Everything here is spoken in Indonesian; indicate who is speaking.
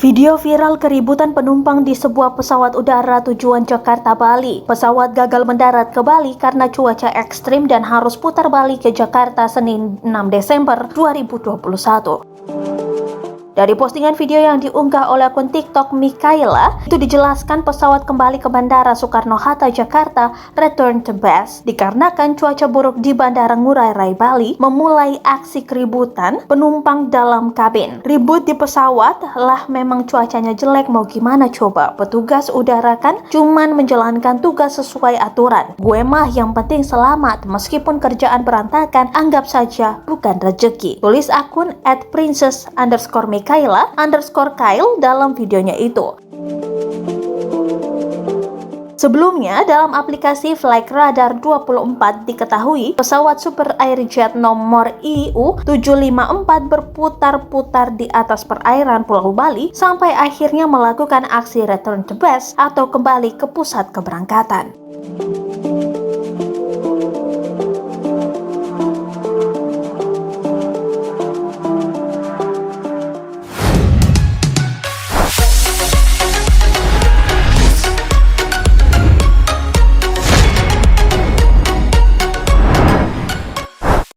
Speaker 1: Video viral keributan penumpang di sebuah pesawat udara tujuan Jakarta-Bali. Pesawat gagal mendarat ke Bali karena cuaca ekstrim dan harus putar balik ke Jakarta Senin 6 Desember 2021. Dari postingan video yang diunggah oleh akun TikTok Mikaela, itu dijelaskan pesawat kembali ke Bandara Soekarno-Hatta, Jakarta, return to base, dikarenakan cuaca buruk di Bandara Ngurah Rai, Bali, memulai aksi keributan penumpang dalam kabin. Ribut di pesawat lah, memang cuacanya jelek, mau gimana coba? Petugas udara kan cuman menjalankan tugas sesuai aturan. Gue mah yang penting selamat, meskipun kerjaan berantakan, anggap saja bukan rezeki. Tulis akun @princess_Mikaela_Kyle dalam videonya itu. Sebelumnya, dalam aplikasi Flight Radar 24 diketahui pesawat Super Airjet nomor IU 754 berputar-putar di atas perairan Pulau Bali sampai akhirnya melakukan aksi return to base atau kembali ke pusat keberangkatan.